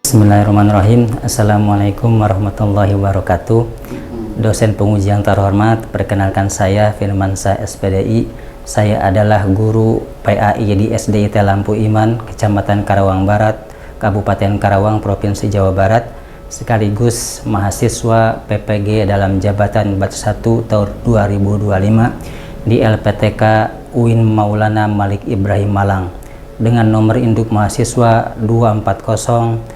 Bismillahirrahmanirrahim. Assalamualaikum warahmatullahi wabarakatuh. Dosen penguji yang terhormat, perkenalkan saya Firmansyah SPDI. Saya adalah guru PAI di SDIT Lampu Iman, Kecamatan Karawang Barat, Kabupaten Karawang, Provinsi Jawa Barat, sekaligus mahasiswa PPG dalam jabatan batch 1 tahun 2025 di LPTK UIN Maulana Malik Ibrahim Malang dengan nomor induk mahasiswa 240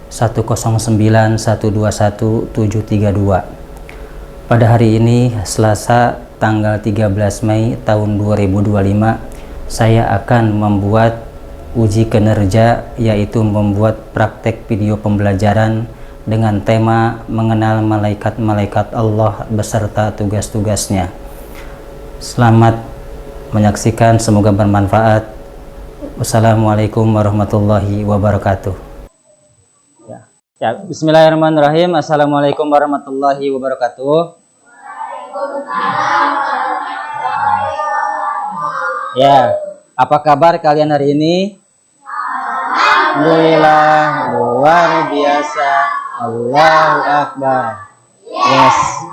109121732. Pada hari ini Selasa tanggal 13 Mei tahun 2025, saya akan membuat uji kinerja, yaitu membuat praktek video pembelajaran dengan tema mengenal malaikat-malaikat Allah beserta tugas-tugasnya. Selamat menyaksikan, semoga bermanfaat. Wassalamualaikum warahmatullahi wabarakatuh. Ya, bismillahirrahmanirrahim. Assalamualaikum warahmatullahi wabarakatuh. Ya, apa kabar kalian hari ini? Alhamdulillah, luar biasa. Allahu Akbar. Yes,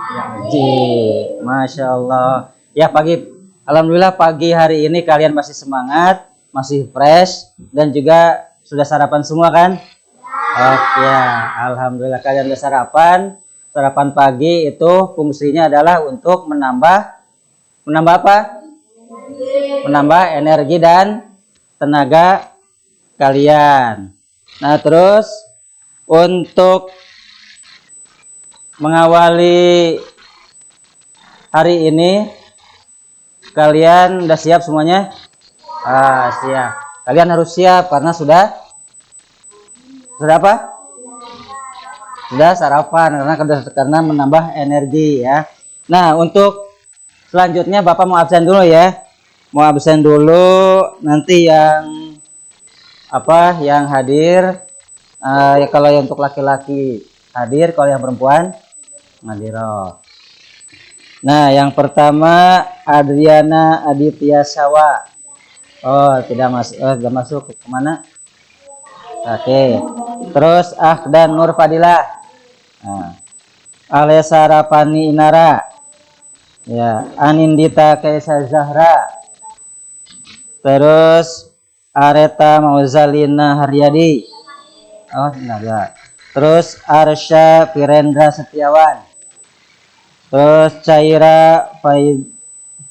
Masya Allah. Ya, Alhamdulillah pagi hari ini kalian masih semangat, masih fresh, dan juga sudah sarapan semua kan? Oke, alhamdulillah kalian udah sarapan. Sarapan pagi itu fungsinya adalah untuk menambah apa? Menambah energi dan tenaga kalian. Nah, terus untuk mengawali hari ini, kalian udah siap semuanya? Siap. Kalian harus siap karena sudah apa? Sudah sarapan karena menambah energi ya. Nah, untuk selanjutnya Bapak mau absen dulu ya. Mau absen dulu, nanti yang hadir ya, kalau yang untuk laki-laki hadir, kalau yang perempuan hadir. Nah, yang pertama Adriana Aditya Sawa. Tidak masuk kemana? Oke. Terus Ahdan Nur Fadilah. Alesa Rapani Inara. Ya, Anindita Kaisa Zahra. Terus Areta Mauzalina Haryadi. Enggak. Terus Arsya Firendra Setiawan. Terus Caira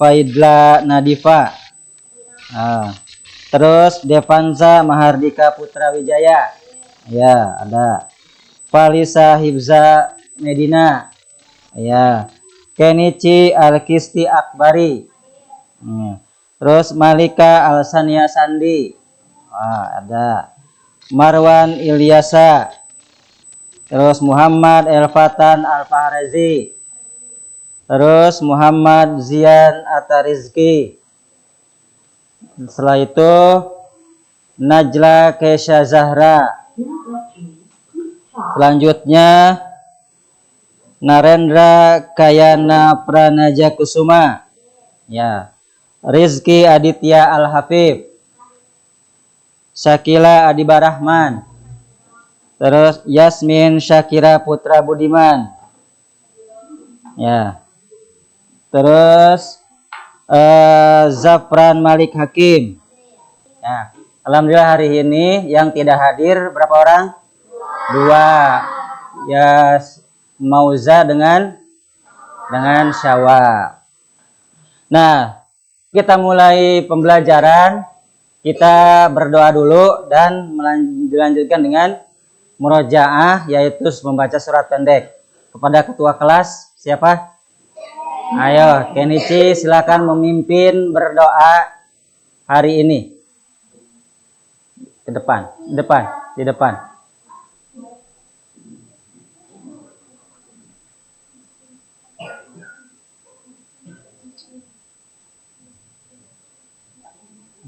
Faidla Nadifa. Terus Devanza Mahardika Putra Wijaya. Ya, ada. Falisa Hibza Medina. Ya. Kenichi Alkisti Akbari. Terus Malika Alsania Sandi. Ada. Marwan Ilyasa. Terus Muhammad Elfatan Alfahrazi. Terus Muhammad Zian Atarizki. Setelah itu Najla Kesha Zahra. Selanjutnya Narendra Kayana Pranaja Kusuma. Ya. Rizky Aditya Al-Hafif. Syakila Adiba Rahman. Terus Yasmin Syakira Putra Budiman. Ya. Terus Zafran Malik Hakim. Ya, alhamdulillah hari ini yang tidak hadir berapa orang? 2. Ya, Mauza dengan Syawa. Nah, kita mulai pembelajaran. Kita berdoa dulu dan dilanjutkan dengan murojaah, yaitu membaca surat pendek. Kepada ketua kelas, siapa? Ayo, Kenichi silakan memimpin berdoa hari ini. Di depan.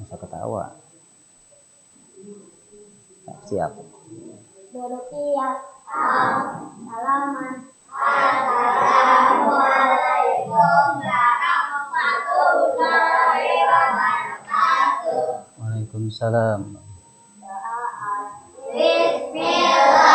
Masa ketawa. Siap. Salaman. Assalamualaikum warahmatullahi wabarakatuh. Waalaikumsalam. Bismillah.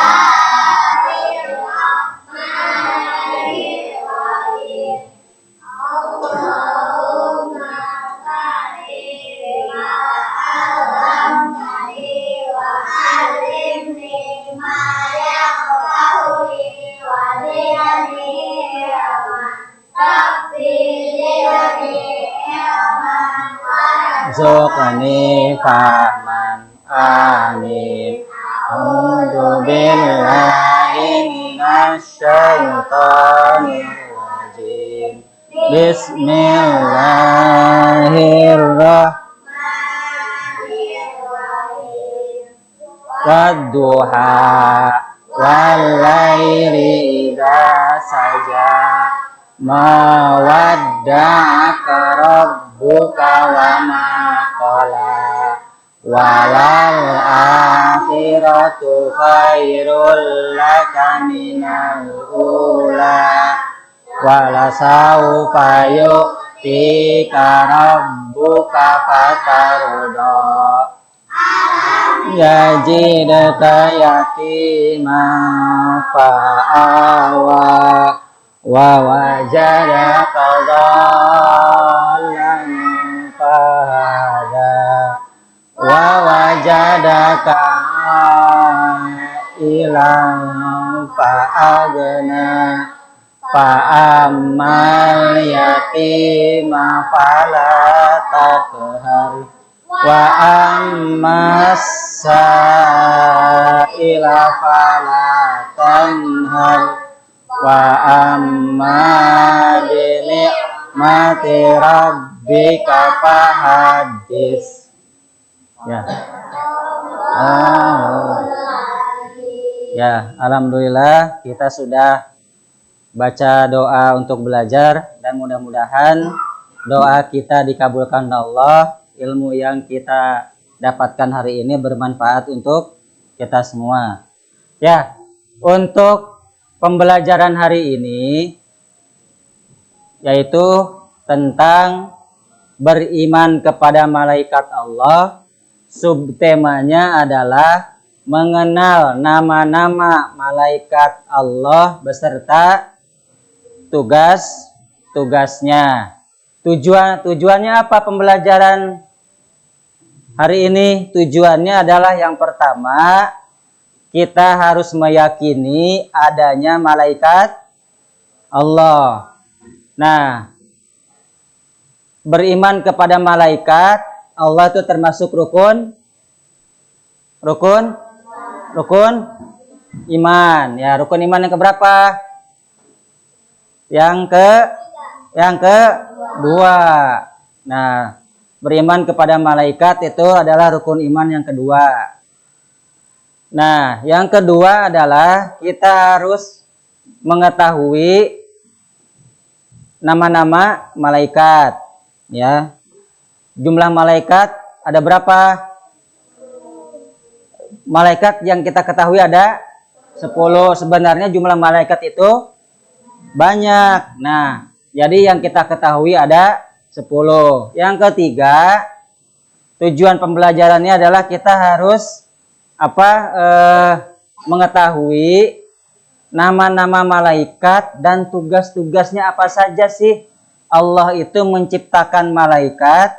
warzuqni fahman. Amin. A'udzu billahi minasyaitonir rajim. Bismillahirrahmanirrahim. Wadduha wal laili idza saja. Ma wadda'aka rabbuka wa ma qala. Walal akhiratu khairul laka minal ula. Wala sawfa yu'tika rabbuka fatarda. Yajidaka yatima fa'awa. Wa wajadaka dhallan fahada. Wa wajadaka ilang fa'agna. Fa'ammal yatima fala taqhar. Wa ammas sa'ila fala tanhar. Wa amma bi ni'mati rabbika fahaddits. Ya. Ya, alhamdulillah kita sudah baca doa untuk belajar dan mudah-mudahan doa kita dikabulkan Allah. Ilmu yang kita dapatkan hari ini bermanfaat untuk kita semua. Ya, untuk pembelajaran hari ini yaitu tentang beriman kepada malaikat Allah. Subtemanya adalah mengenal nama-nama malaikat Allah beserta tugas-tugasnya. Tujuannya apa pembelajaran hari ini? Tujuannya adalah yang pertama, kita harus meyakini adanya malaikat Allah. Nah, beriman kepada malaikat Allah itu termasuk rukun iman. Ya, rukun iman yang keberapa? Yang kedua. Nah, beriman kepada malaikat itu adalah rukun iman yang kedua. Nah, yang kedua adalah kita harus mengetahui nama-nama malaikat. Ya, jumlah malaikat ada berapa? Malaikat yang kita ketahui ada 10. Sebenarnya jumlah malaikat itu banyak. Nah, jadi yang kita ketahui ada 10. Yang ketiga, tujuan pembelajarannya adalah kita harus mengetahui nama-nama malaikat dan tugas-tugasnya apa saja sih. Allah itu menciptakan malaikat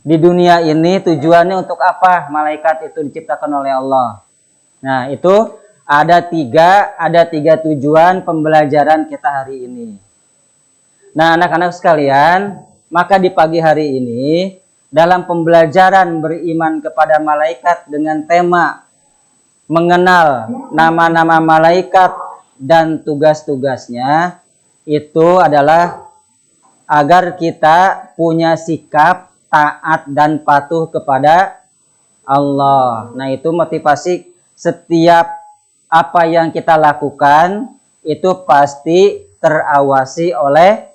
di dunia ini, tujuannya untuk apa malaikat itu diciptakan oleh Allah. Nah, itu ada tiga tujuan pembelajaran kita hari ini. Nah, anak-anak sekalian, maka di pagi hari ini dalam pembelajaran beriman kepada malaikat dengan tema mengenal nama-nama malaikat dan tugas-tugasnya, itu adalah agar kita punya sikap taat dan patuh kepada Allah. Nah, itu motivasi setiap apa yang kita lakukan itu pasti terawasi oleh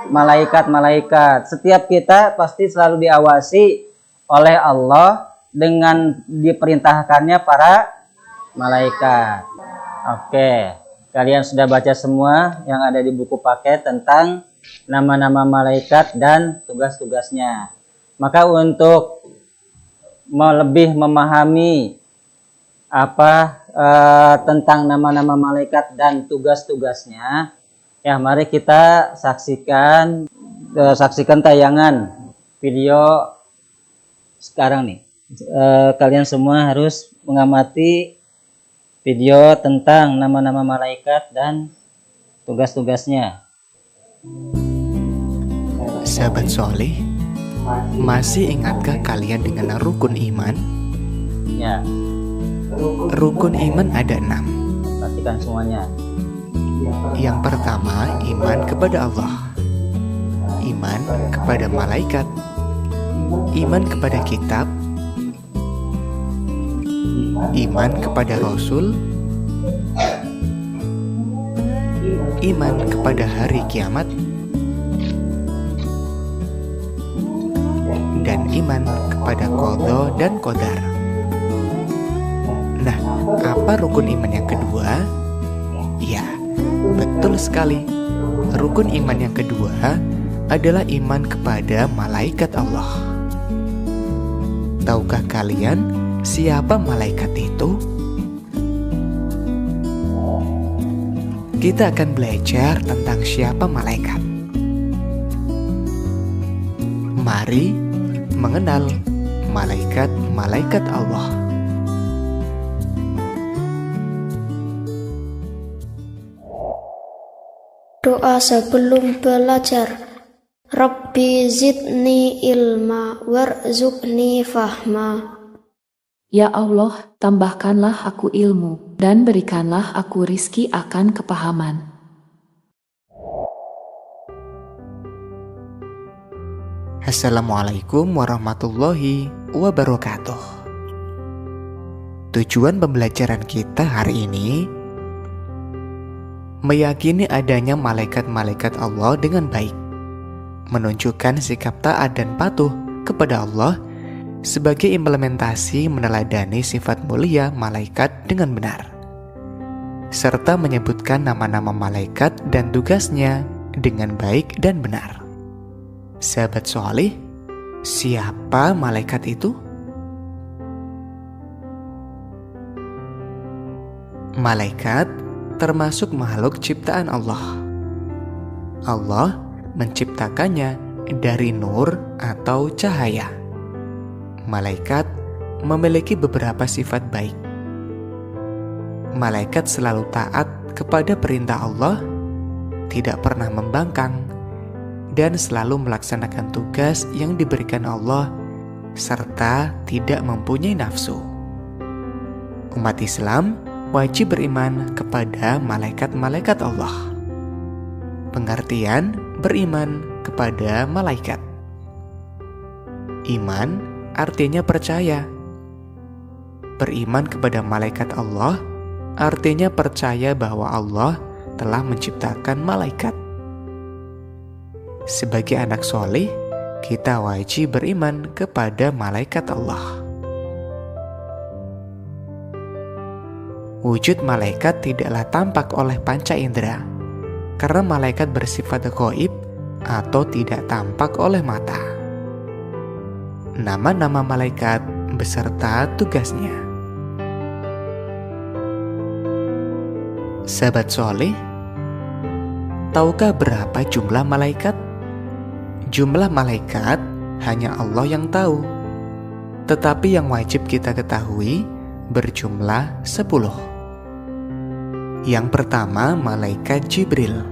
malaikat-malaikat. Setiap kita pasti selalu diawasi oleh Allah dengan diperintahkannya para malaikat. Oke, kalian sudah baca semua yang ada di buku paket tentang nama-nama malaikat dan tugas-tugasnya. Maka untuk lebih memahami tentang nama-nama malaikat dan tugas-tugasnya, ya mari kita saksikan tayangan video sekarang nih. Kalian semua harus mengamati video tentang nama-nama malaikat dan tugas-tugasnya. Sahabat soleh, masih ingatkah kalian dengan rukun iman? Ya, Rukun iman ada 6. pastikan semuanya. Yang pertama, iman kepada Allah, iman kepada malaikat, iman kepada kitab, iman kepada Rasul, iman kepada hari kiamat, dan iman kepada qadha dan qadar. Nah, apa rukun iman yang kedua? Ya, betul sekali. Rukun iman yang kedua adalah iman kepada malaikat Allah. Tahukah kalian siapa malaikat itu? Kita akan belajar tentang siapa malaikat. Mari mengenal malaikat-malaikat Allah. Doa sebelum belajar. Rabbi zidni ilma warzuqni fahma. Ya Allah, tambahkanlah aku ilmu, dan berikanlah aku rizki akan kepahaman. Assalamualaikum warahmatullahi wabarakatuh. Tujuan pembelajaran kita hari ini meyakini adanya malaikat-malaikat Allah dengan baik, menunjukkan sikap taat dan patuh kepada Allah sebagai implementasi meneladani sifat mulia malaikat dengan benar, serta menyebutkan nama-nama malaikat dan tugasnya dengan baik dan benar. Sahabat soleh, siapa malaikat itu? Malaikat termasuk makhluk ciptaan Allah. Allah menciptakannya dari nur atau cahaya. Malaikat memiliki beberapa sifat baik. Malaikat selalu taat kepada perintah Allah, tidak pernah membangkang, dan selalu melaksanakan tugas yang diberikan Allah, serta tidak mempunyai nafsu. Umat Islam wajib beriman kepada malaikat-malaikat Allah. Pengertian beriman kepada malaikat. Iman artinya percaya. Beriman kepada malaikat Allah artinya percaya bahwa Allah telah menciptakan malaikat. Sebagai anak soleh, kita wajib beriman kepada malaikat Allah. Wujud malaikat tidaklah tampak oleh panca indera, karena malaikat bersifat ghaib atau tidak tampak oleh mata. Nama-nama malaikat beserta tugasnya. Sahabat soleh, tahukah berapa jumlah malaikat? Jumlah malaikat hanya Allah yang tahu. Tetapi yang wajib kita ketahui berjumlah 10. Yang pertama, malaikat Jibril.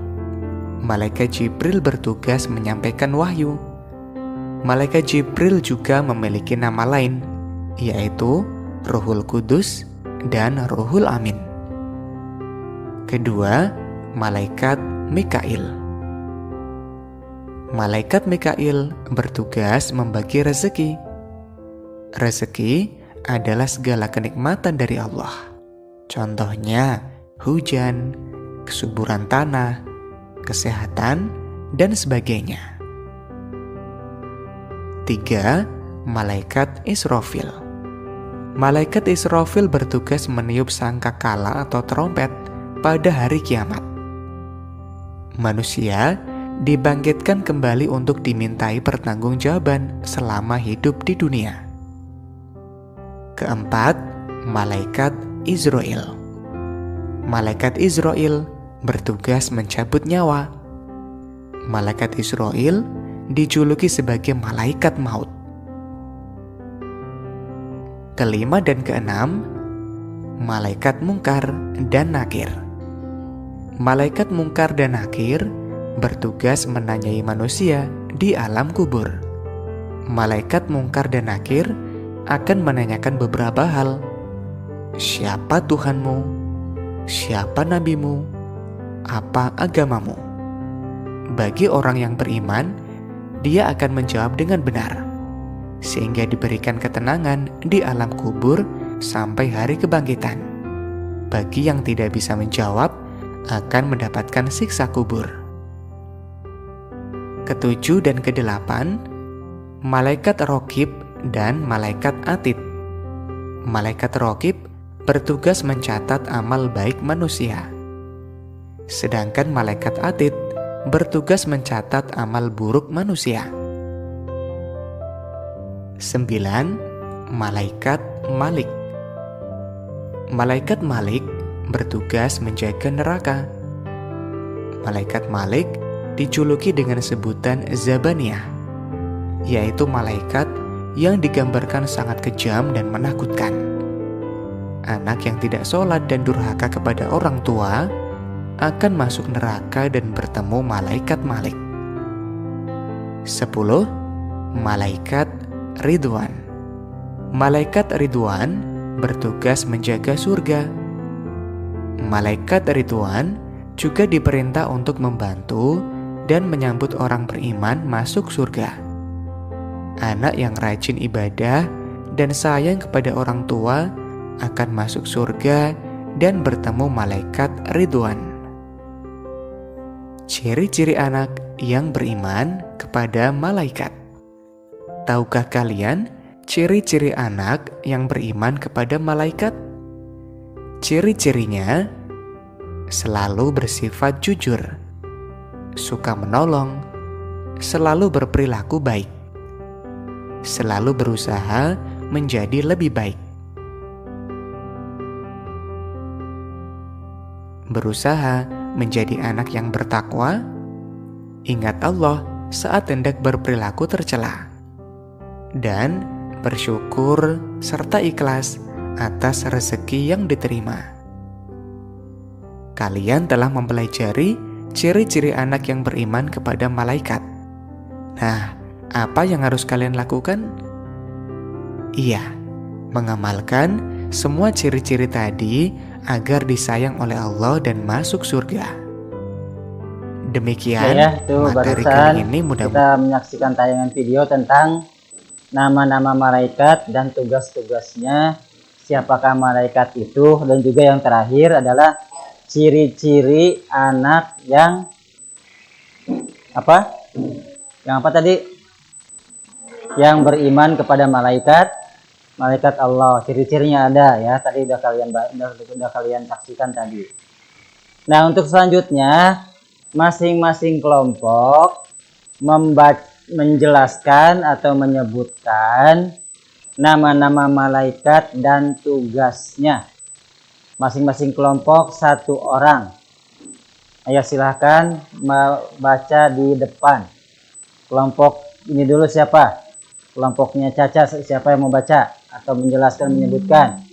Malaikat Jibril bertugas menyampaikan wahyu. Malaikat Jibril juga memiliki nama lain, yaitu Ruhul Kudus dan Ruhul Amin. Kedua, malaikat Mikail. Malaikat Mikail bertugas membagi rezeki. Rezeki adalah segala kenikmatan dari Allah. Contohnya, hujan, kesuburan tanah, kesehatan, dan sebagainya. 3. Malaikat Israfil. Malaikat Israfil bertugas meniup sangkakala atau trompet pada hari kiamat. Manusia dibangkitkan kembali untuk dimintai pertanggungjawaban selama hidup di dunia. Keempat, malaikat Izrail. Malaikat Izrail bertugas mencabut nyawa. Malaikat Izrail dijuluki sebagai malaikat maut. Kelima dan keenam, malaikat Mungkar dan Nakir. Malaikat Mungkar dan Nakir bertugas menanyai manusia di alam kubur. Malaikat Mungkar dan Nakir akan menanyakan beberapa hal. Siapa Tuhanmu? Siapa nabimu? Apa agamamu? Bagi orang yang beriman, dia akan menjawab dengan benar, sehingga diberikan ketenangan di alam kubur sampai hari kebangkitan. Bagi yang tidak bisa menjawab, akan mendapatkan siksa kubur. Ketujuh dan kedelapan, malaikat Raqib dan malaikat Atid. Malaikat Raqib bertugas mencatat amal baik manusia, sedangkan malaikat Atid bertugas mencatat amal buruk manusia. 9. Malaikat Malik. Malaikat Malik bertugas menjaga neraka. Malaikat Malik dijuluki dengan sebutan Zabaniyah, yaitu malaikat yang digambarkan sangat kejam dan menakutkan. Anak yang tidak sholat dan durhaka kepada orang tua akan masuk neraka dan bertemu malaikat Malik. 10. Malaikat Ridwan. Malaikat Ridwan bertugas menjaga surga. Malaikat Ridwan juga diperintah untuk membantu dan menyambut orang beriman masuk surga. Anak yang rajin ibadah dan sayang kepada orang tua akan masuk surga dan bertemu malaikat Ridwan. Ciri-ciri anak yang beriman kepada malaikat. Tahukah kalian ciri-ciri anak yang beriman kepada malaikat? Ciri-cirinya selalu bersifat jujur, suka menolong, selalu berperilaku baik, selalu berusaha menjadi lebih baik, berusaha menjadi anak yang bertakwa, ingat Allah saat hendak berperilaku tercela, dan bersyukur serta ikhlas atas rezeki yang diterima. Kalian telah mempelajari ciri-ciri anak yang beriman kepada malaikat. Nah, apa yang harus kalian lakukan? Iya, mengamalkan semua ciri-ciri tadi agar disayang oleh Allah dan masuk surga. Demikian materi kali ini. Kita menyaksikan tayangan video tentang nama-nama malaikat dan tugas-tugasnya, siapakah malaikat itu, dan juga yang terakhir adalah ciri-ciri anak yang apa? Yang apa tadi? Yang beriman kepada malaikat Allah. Ciri-cirinya ada ya, tadi udah kalian saksikan tadi. Nah, untuk selanjutnya masing-masing kelompok menjelaskan atau menyebutkan nama-nama malaikat dan tugasnya. Masing-masing kelompok satu orang. Ayo silahkan baca di depan. Kelompok ini dulu siapa? Kelompoknya Caca, siapa yang mau baca atau menjelaskan, menyebutkan?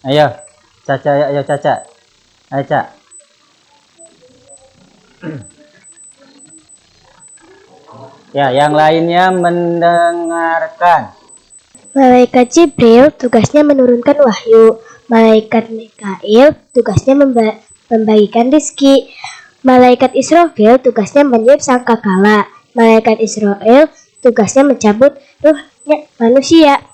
Ayo Caca, ayo Caca. Ayo Caca. Ya, yang lainnya mendengarkan. Malaikat Jibril tugasnya menurunkan wahyu. Malaikat Mikail tugasnya membagikan rezeki. Malaikat Israfil tugasnya meniup sangkakala. Malaikat Israel tugasnya mencabut ruhnya manusia.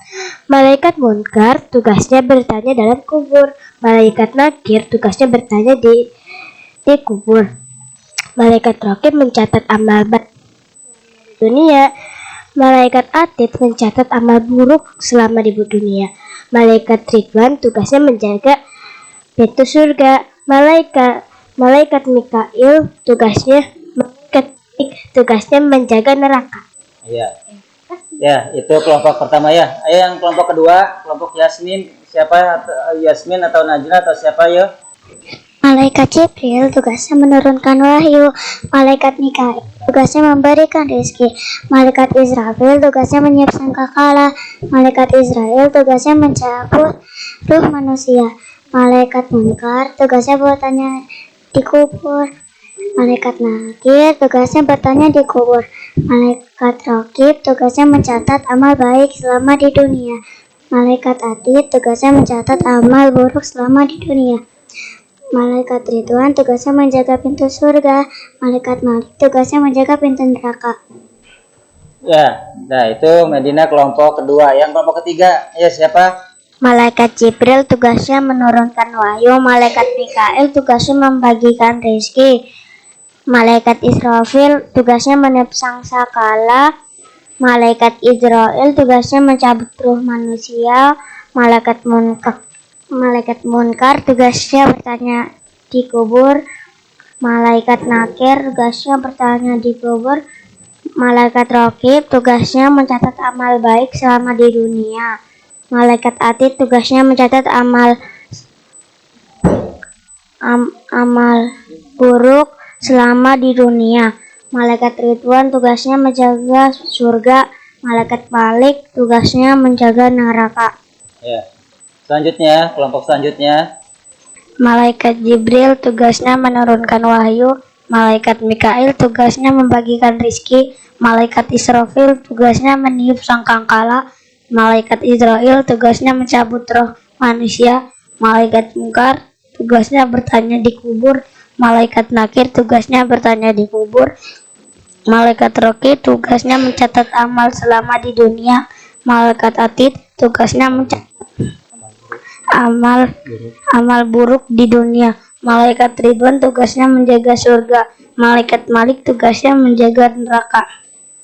Malaikat Munkar tugasnya bertanya dalam kubur. Malaikat Nakir tugasnya bertanya di kubur. Malaikat Raqib mencatat amal baik dunia. Malaikat Atid mencatat amal buruk selama di dunia. Malaikat Ridwan tugasnya menjaga pintu surga. Malaikat Mikail tugasnya menjaga neraka. Iya. Ya, itu kelompok pertama ya. Ayo yang kelompok kedua, kelompok Yasmin. Siapa? Yasmin atau Najla atau siapa ya? Malaikat Jibril tugasnya menurunkan wahyu. Malaikat Mikail tugasnya memberikan rezeki. Malaikat Israfil tugasnya meniup sangkakala. Malaikat Israel tugasnya mencabut ruh manusia. Malaikat Munkar tugasnya bertanya di kubur. Malaikat Nakir tugasnya bertanya di kubur. Malaikat Raqib tugasnya mencatat amal baik selama di dunia. Malaikat Atid tugasnya mencatat amal buruk selama di dunia. Malaikat Ridwan tugasnya menjaga pintu surga. Malaikat Malik tugasnya menjaga pintu neraka. Ya, nah itu Medina kelompok kedua. Yang kelompok ketiga, ya siapa? Malaikat Jibril tugasnya menurunkan wahyu. Malaikat Mikail tugasnya membagikan rezeki. Malaikat Israfil tugasnya meniup sangkakala. Malaikat Israel tugasnya mencabut ruh manusia. Malaikat Munkar tugasnya bertanya di kubur. Malaikat Nakir tugasnya bertanya di kubur. Malaikat Raqib tugasnya mencatat amal baik selama di dunia. Malaikat Atid tugasnya mencatat amal buruk selama di dunia. Malaikat Ridwan tugasnya menjaga surga. Malaikat Malik tugasnya menjaga neraka. Ya. Selanjutnya, kelompok selanjutnya. Malaikat Jibril tugasnya menurunkan wahyu. Malaikat Mikail tugasnya membagikan rizki. Malaikat Israfil tugasnya meniup sangkakala. Malaikat Israel tugasnya mencabut roh manusia. Malaikat Munkar tugasnya bertanya di kubur. Malaikat Nakir tugasnya bertanya di kubur. Malaikat Raqib tugasnya mencatat amal selama di dunia. Malaikat Atid tugasnya mencatat amal buruk di dunia. Malaikat Ridwan tugasnya menjaga surga. Malaikat Malik tugasnya menjaga neraka.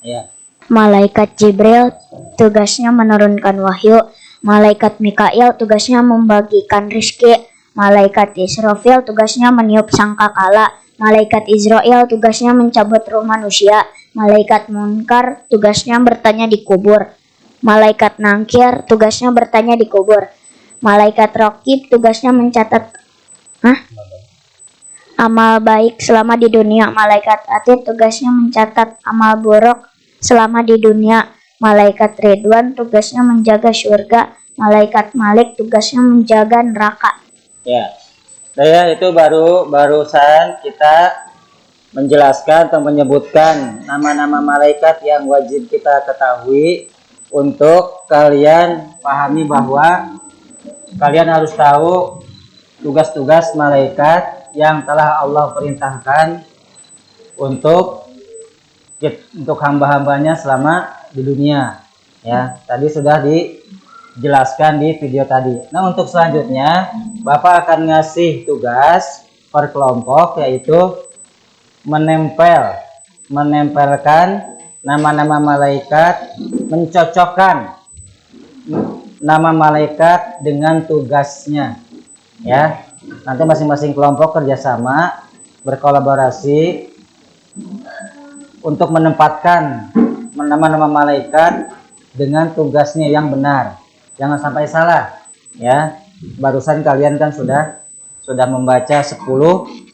Ya. Malaikat Jibril tugasnya menurunkan wahyu. Malaikat Mikail tugasnya membagikan rizki. Malaikat Israfil tugasnya meniup sangkakala. Malaikat Israel tugasnya mencabut ruh manusia. Malaikat Munkar tugasnya bertanya di kubur. Malaikat Nakir tugasnya bertanya di kubur. Malaikat Raqib tugasnya mencatat amal baik selama di dunia. Malaikat Atid tugasnya mencatat amal buruk selama di dunia. Malaikat Ridwan tugasnya menjaga surga. Malaikat Malik tugasnya menjaga neraka. Ya. Saya itu barusan kita menjelaskan atau menyebutkan nama-nama malaikat yang wajib kita ketahui untuk kalian pahami bahwa kalian harus tahu tugas-tugas malaikat yang telah Allah perintahkan untuk hamba-hambanya selama di dunia. Ya, tadi sudah dijelaskan di video tadi. Nah, untuk selanjutnya Bapak akan ngasih tugas per kelompok, yaitu menempelkan nama-nama malaikat, mencocokkan nama malaikat dengan tugasnya. Ya, nanti masing-masing kelompok kerjasama berkolaborasi untuk menempatkan nama-nama malaikat dengan tugasnya yang benar. Jangan sampai salah. Ya, barusan kalian kan sudah membaca 10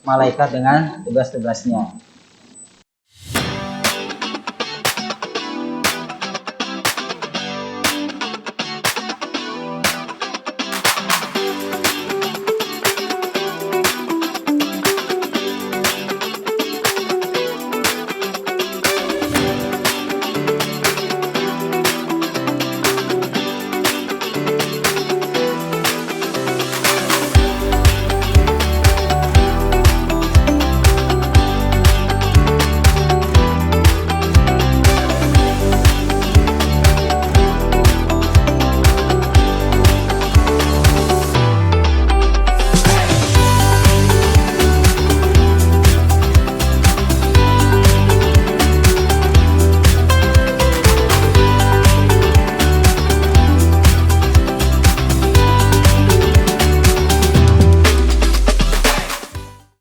malaikat dengan tugas-tugasnya.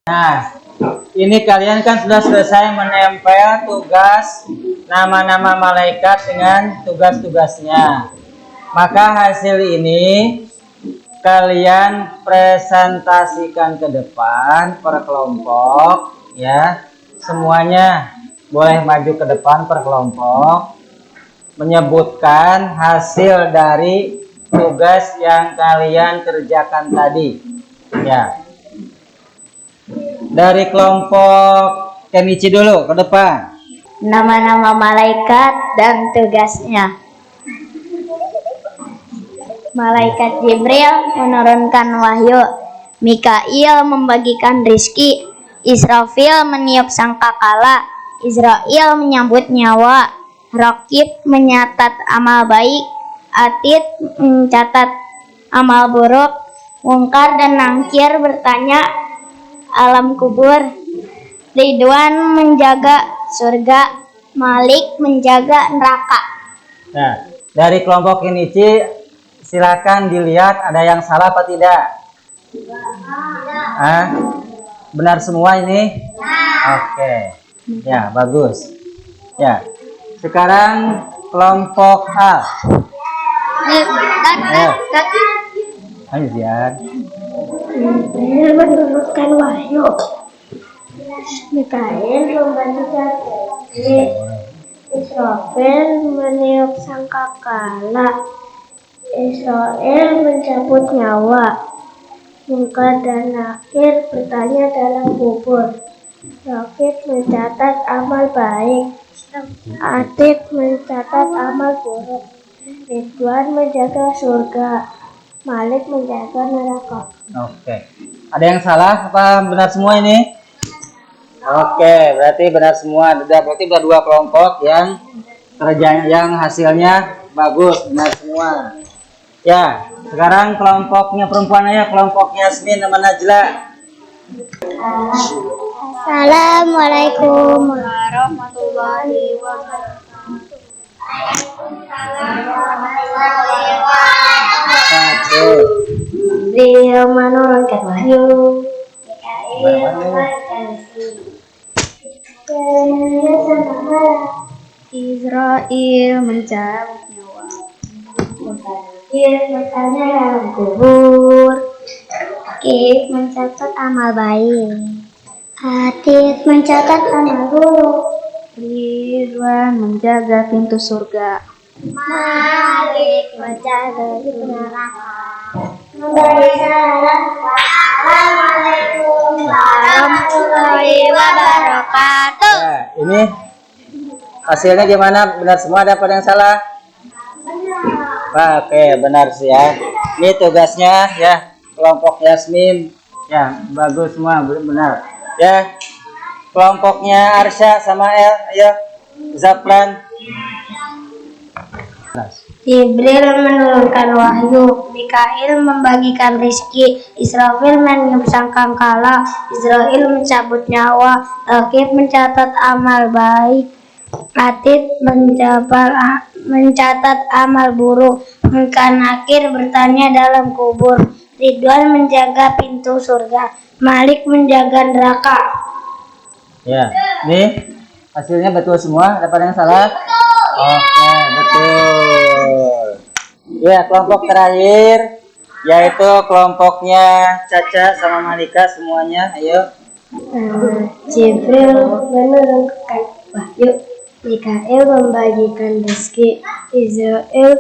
Nah, ini kalian kan sudah selesai menempel tugas nama-nama malaikat dengan tugas-tugasnya. Maka hasil ini kalian presentasikan ke depan per kelompok, ya. Semuanya boleh maju ke depan per kelompok, menyebutkan hasil dari tugas yang kalian kerjakan tadi, ya. Dari kelompok Kenichi dulu ke depan. nama-nama malaikat dan tugasnya. Malaikat Jibril menurunkan wahyu, Mikail membagikan rizki, Israfil meniup sangkakala, Israel menyambut nyawa, Raqib menyatat amal baik, Atid mencatat amal buruk, Mungkar dan Nangkir bertanya alam kubur, Ridwan menjaga surga, Malik menjaga neraka. Nah, dari kelompok ini Ci, silakan dilihat ada yang salah apa tidak? Benar semua ini? Oke. Ya, bagus. Ya. Sekarang kelompok A. Ayo, Zian. Menurunkan wahyu, Mikail membagikan rezeki, Israfil meniup sangkakala, Israel mencabut nyawa, Mungkar dan Nakir bertanya dalam kubur, Raqib mencatat amal baik, Atid mencatat amal buruk, Ridwan menjaga surga, Malik menjaga neraka. Oke. Ada yang salah apa benar semua ini? Oke, berarti benar semua. Berarti ada 2 kelompok yang kerjanya yang hasilnya bagus, benar semua. Ya, sekarang kelompoknya perempuan aja, kelompoknya Yasmin sama Najla. Assalamualaikum warahmatullahi wabarakatuh. Beliau menurunkan wahyu, Israel mencabut nyawa, Mungkar bertanya dalam kubur, Raqib mencatat amal baik, Atid mencatat amal buruk, Ridwan menjaga pintu surga, Malik menjaga pintu neraka. Memberi salam. Assalamualaikum warahmatullahi wabarakatuh. Ya, ini hasilnya gimana? Benar semua? Ada apa yang salah? Oke, benar sih ya. Ini tugasnya ya, kelompok Yasmin. Ya, bagus semua, benar. Ya, kelompoknya Arsya sama El, ayo Zaplan. Jibril menurunkan wahyu, Mikail membagikan rizki, Israfil meniup sangkakala, Israel mencabut nyawa, Raqib mencatat amal baik, Atid mencatat amal buruk, Mungkar Nakir bertanya dalam kubur, Ridwan menjaga pintu surga, Malik menjaga neraka. Ya, ini hasilnya betul semua. Ada yang salah? Oke, betul. Ya, kelompok terakhir yaitu kelompoknya Caca sama Malika semuanya. Ayo. Jibril menurunkan wahyu, Mikail membagikan rezeki, Israel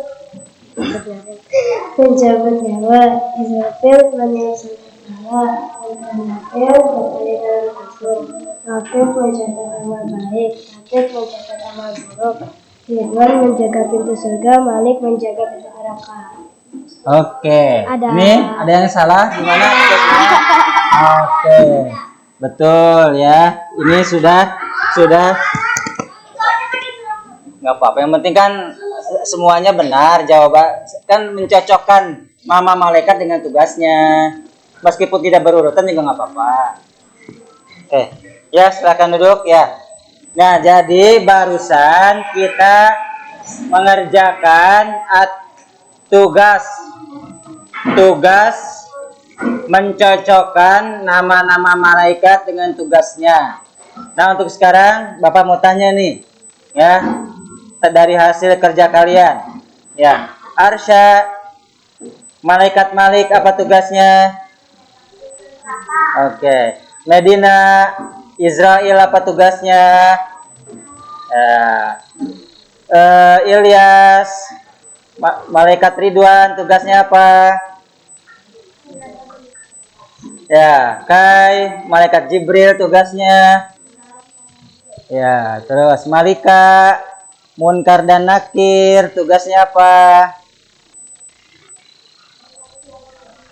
mencabut nyawa, Israfil meniup sangkakala, Mungkar bertanya dalam kubur, Raqib mencatat amal baik, Atid mencatat amal buruk, Ridwan menjaga pintu surga, Malik menjaga pintu neraka. Oke. Ada. Ini ada yang salah gimana? Oke. Betul ya. Ini sudah nggak apa-apa. Yang penting kan semuanya benar jawaban, kan mencocokkan mama malaikat dengan tugasnya. Meskipun tidak berurutan juga nggak apa-apa. Oke. Ya, silakan duduk ya. Nah, jadi barusan kita mengerjakan tugas mencocokkan nama-nama malaikat dengan tugasnya. Nah, untuk sekarang Bapak mau tanya nih, ya, dari hasil kerja kalian. Ya, Arsya, malaikat Malik apa tugasnya? Oke. Medina, Israel apa tugasnya? Ilyas, malaikat Ridwan tugasnya apa? Ya, Kai, malaikat Jibril tugasnya. Ya, terus Malika, Munkar dan Nakir, tugasnya apa?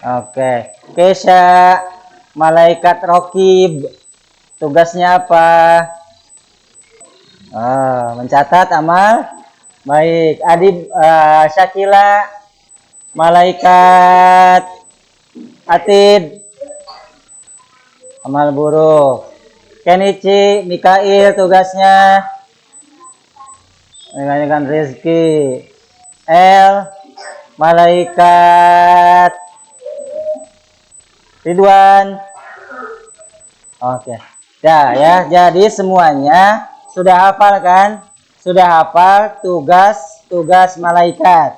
Oke. Kesha, Malaikat Rokib, tugasnya apa? Oh, mencatat amal. Baik. Adib, Syakila, Malaikat Atid, amal buruk. Kenichi, Mikail, tugasnya mengantarkan rezeki. Malaikat Ridwan. Oke. Ya, jadi semuanya sudah hafal kan? Sudah hafal tugas malaikat.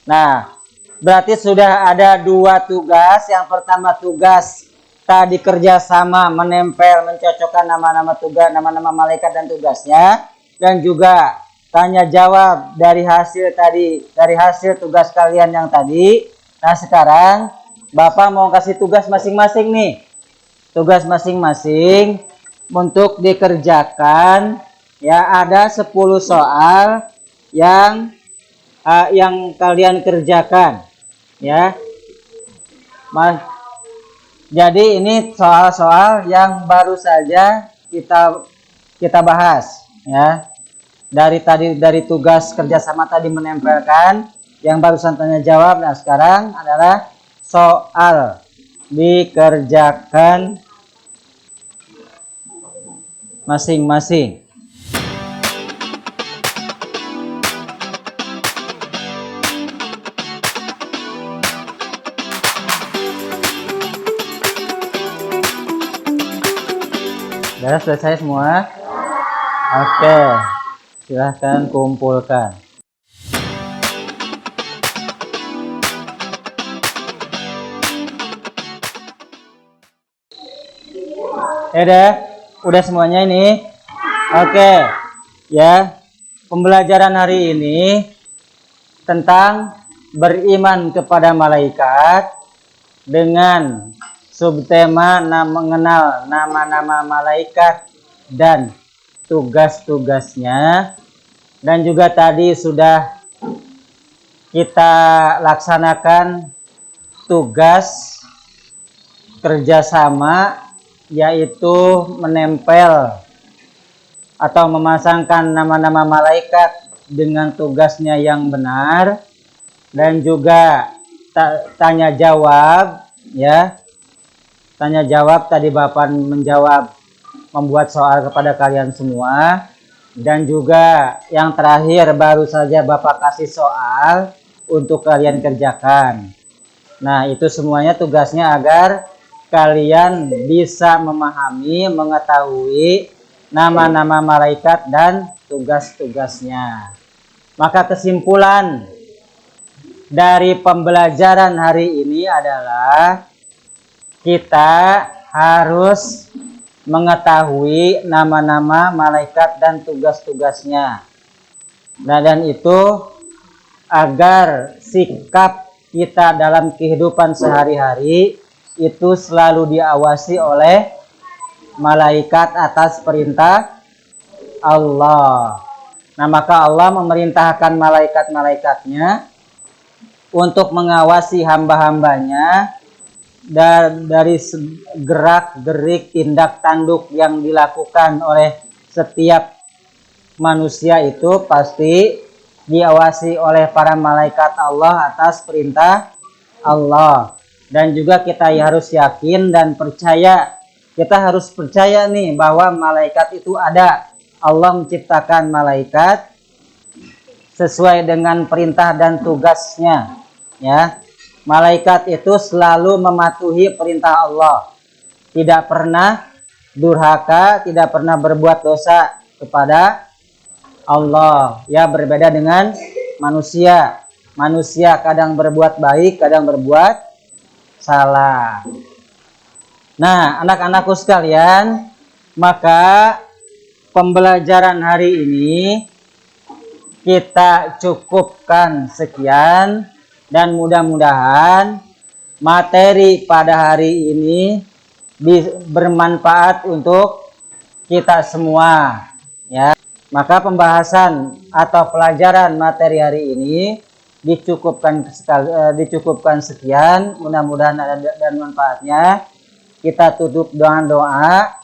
Nah, berarti sudah ada 2 tugas. Yang pertama tugas tadi kerjasama menempel, mencocokkan nama-nama malaikat dan tugasnya, dan juga tanya jawab dari hasil tugas kalian yang tadi. Nah, sekarang Bapak mau kasih tugas masing-masing nih. Tugas masing-masing untuk dikerjakan. Ya, ada 10 soal yang kalian kerjakan. Ya. Jadi ini soal-soal yang baru saja kita bahas, ya. Dari tugas kerjasama tadi menempelkan, yang barusan tanya jawab. Nah, sekarang adalah soal dikerjakan masing-masing. Sudah selesai semua? Oke, silahkan kumpulkan. Udah semuanya ini. Oke, ya. Pembelajaran hari ini tentang beriman kepada malaikat dengan subtema mengenal nama-nama malaikat dan tugas-tugasnya. Dan juga tadi sudah kita laksanakan tugas kerjasama, yaitu menempel atau memasangkan nama-nama malaikat dengan tugasnya yang benar, dan juga tanya jawab, ya. Tanya jawab tadi Bapak membuat soal kepada kalian semua, dan juga yang terakhir baru saja Bapak kasih soal untuk kalian kerjakan. Nah, itu semuanya tugasnya agar kalian bisa memahami, mengetahui nama-nama malaikat dan tugas-tugasnya. Maka kesimpulan dari pembelajaran hari ini adalah kita harus mengetahui nama-nama malaikat dan tugas-tugasnya. Nah, dan itu agar sikap kita dalam kehidupan sehari-hari itu selalu diawasi oleh malaikat atas perintah Allah. Nah, maka Allah memerintahkan malaikat-malaikatnya untuk mengawasi hamba-hambanya dari gerak-gerik tindak tanduk yang dilakukan oleh setiap manusia itu pasti diawasi oleh para malaikat Allah atas perintah Allah. Dan juga kita harus yakin dan percaya, kita harus percaya nih bahwa malaikat itu ada. Allah menciptakan malaikat sesuai dengan perintah dan tugasnya, ya. Malaikat itu selalu mematuhi perintah Allah, tidak pernah durhaka, tidak pernah berbuat dosa kepada Allah. Ya, berbeda dengan manusia. Manusia kadang berbuat baik, kadang berbuat salah. Nah, anak-anakku sekalian, maka pembelajaran hari ini kita cukupkan sekian, dan mudah-mudahan materi pada hari ini bermanfaat untuk kita semua. Ya, maka pembahasan atau pelajaran materi hari ini dicukupkan sekian. Mudah-mudahan ada dan manfaatnya. Kita tutup dengan doa.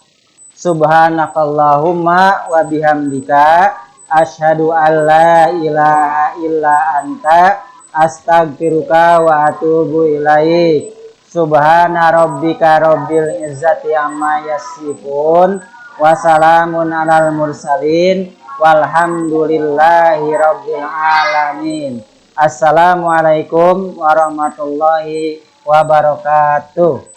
Subhanakallahumma wa bihamdika asyhadu an la ilaha illa anta astaghfiruka wa atubu ilaik. Subhana rabbika rabbil izzati amma yasifun wa salamun alal mursalin walhamdulillahi rabbil alamin. Assalamualaikum warahmatullahi wabarakatuh.